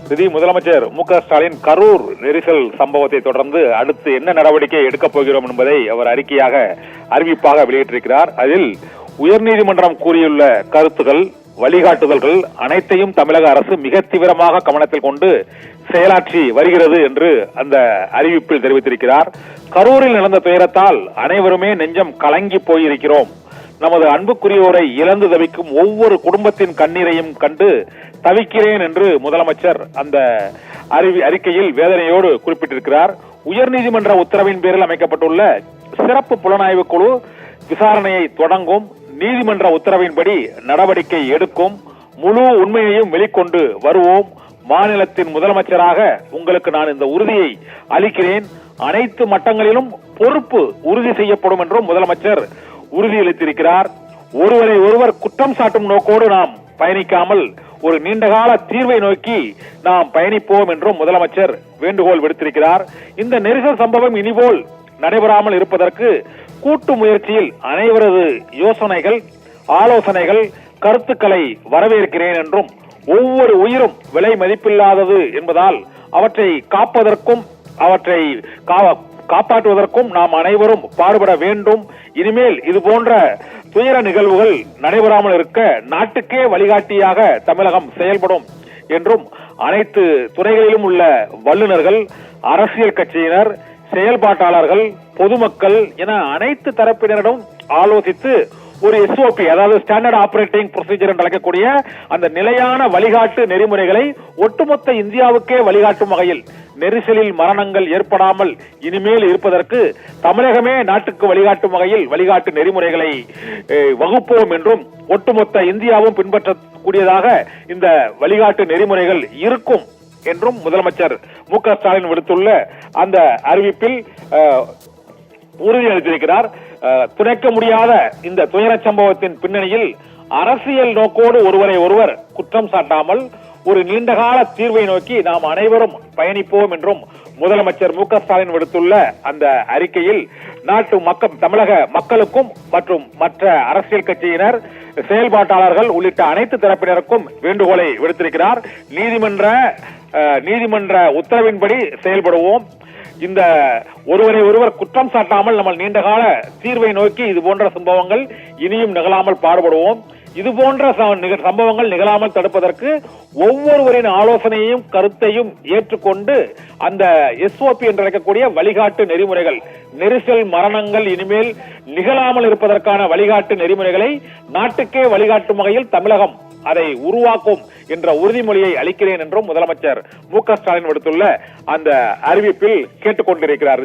முதலமைச்சர் மு.க.ஸ்டாலின் கரூர் நெரிசல் சம்பவத்தை தொடர்ந்து அடுத்து என்ன நடவடிக்கை எடுக்கப் போகிறோம் என்பதை அவர் அறிவிப்பாக வெளியிட்டிருக்கிறார். அதில் உயர்நீதிமன்றம் கூறியுள்ள கருத்துகள், வழிகாட்டுதல்கள் அனைத்தையும் தமிழக அரசு மிக தீவிரமாக கவனத்தில் கொண்டு செயலாற்றி வருகிறது என்று அந்த அறிவிப்பில் தெரிவித்திருக்கிறார். கரூரில் நடந்த துயரத்தால் அனைவருமே நெஞ்சம் கலங்கி போயிருக்கிறோம். நமது அன்புக்குரியோரை இழந்து தவிக்கும் ஒவ்வொரு குடும்பத்தின் கண்ணீரையும் கண்டு தவிக்கிறேன் என்று முதலமைச்சர் அந்த அறிக்கையில் வேதனையோடு குறிப்பிட்டிருக்கிறார். உயர்நீதிமன்ற உத்தரவின் பேரில் அமைக்கப்பட்டுள்ள சிறப்பு புலனாய்வு குழு விசாரணையை தொடங்கும். நீதிமன்ற உத்தரவின்படி நடவடிக்கை எடுக்கும். முழு உண்மையையும் வெளிக்கொண்டு வருவோம். மாநிலத்தின் முதலமைச்சராக உங்களுக்கு நான் இந்த உறுதியை அளிக்கிறேன். அனைத்து மட்டங்களிலும் பொறுப்பு உறுதி செய்யப்படும் என்றும் முதலமைச்சர் உறுதியளித்திருக்கிறார். ஒருவரை ஒருவர் குற்றம் சாட்டும் நோக்கோடு நாம் பயணிக்காமல் ஒரு நீண்டகால தீர்வை நோக்கி நாம் பயணிப்போம் என்றும் முதலமைச்சர் வேண்டுகோள் விடுத்திருக்கிறார். இந்த நெரிசல் சம்பவம் இனிபோல் நடைபெறாமல் இருப்பதற்கு கூட்டு முயற்சியில் அனைவரது யோசனைகள், ஆலோசனைகள், கருத்துக்களை வரவேற்கிறேன் என்றும் ஒவ்வொரு உயிரும் விலை மதிப்பில்லாதது என்பதால் அவற்றை காப்பதற்கும் அவற்றை காப்பாற்றுவதற்கும் நாம் அனைவரும் பாடுபட வேண்டும். இனிமேல் இது போன்ற துயர நிகழ்வுகள் நடைபெறாமல் இருக்க நாட்டுக்கே வழிகாட்டியாக தமிழகம் செயல்படும் என்றும் அனைத்து துறைகளிலும் உள்ள வல்லுநர்கள், அரசியல் கட்சியினர், செயல்பாட்டாளர்கள், பொதுமக்கள் என அனைத்து தரப்பினரிடம் ஆலோசித்து ஒரு SOP, அதாவது ஸ்டாண்டர்ட் ஆபரேட்டிங் ப்ரொசீஜர் என்று அழைக்கக்கூடிய அந்த நிலையான வழிகாட்டு நெறிமுறைகளை ஒட்டுமொத்த இந்தியாவுக்கே வழிகாட்டும் வகையில் நெரிசலில் மரணங்கள் ஏற்படாமல் இனிமேல் இருப்பதற்கு தமிழகமே நாட்டுக்கு வழிகாட்டும் வகையில் வழிகாட்டு நெறிமுறைகளை வகுப்போம் என்றும் ஒட்டுமொத்த இந்தியாவும் பின்பற்றக்கூடியதாக இந்த வழிகாட்டு நெறிமுறைகள் இருக்கும் என்றும் முதலமைச்சர் மு.க.ஸ்டாலின் விடுத்துள்ள அந்த அறிவிப்பில் உறுதியளித்திருக்கிறார். துடைக்க முடியாத இந்த துயர சம்பவத்தின் பின்னணியில் அரசியல் நோக்கோடு ஒருவரை ஒருவர் குற்றம் சாட்டாமல் ஒரு நீண்டகால தீர்வை நோக்கி நாம் அனைவரும் பயணிப்போம் என்றும் முதலமைச்சர் மு.க.ஸ்டாலின் விடுத்துள்ள அந்த அறிக்கையில் தமிழக மக்களுக்கும் மற்றும் மற்ற அரசியல் கட்சியினர், செயல்பாட்டாளர்கள் உள்ளிட்ட அனைத்து தரப்பினருக்கும் வேண்டுகோளை விடுத்திருக்கிறார். நீதிமன்ற உத்தரவின்படி செயல்படுவோம். இந்த ஒருவரை ஒருவர் குற்றம் சாட்டாமல் நம்ம நீண்டகால தீர்வை நோக்கி இது போன்ற சம்பவங்கள் இனியும் நிகழாமல் பாடுபடுவோம். இது போன்ற சம்பவங்கள் நிகழாமல் தடுப்பதற்கு ஒவ்வொருவரின் ஆலோசனையையும் கருத்தையும் ஏற்றுக்கொண்டு அந்த SOP என்று அழைக்கக்கூடிய வழிகாட்டு நெறிமுறைகள், நெரிசல் மரணங்கள் இனிமேல் நிகழாமல் இருப்பதற்கான வழிகாட்டு நெறிமுறைகளை நாட்டுக்கே வழிகாட்டும் வகையில் தமிழகம் அதை உருவாக்கும் என்ற உறுதிமொழியை அளிக்கிறேன் என்றும் முதலமைச்சர் மு.க.ஸ்டாலின் விடுத்துள்ள அந்த அறிவிப்பில் கேட்டுக்கொண்டிருக்கிறார்.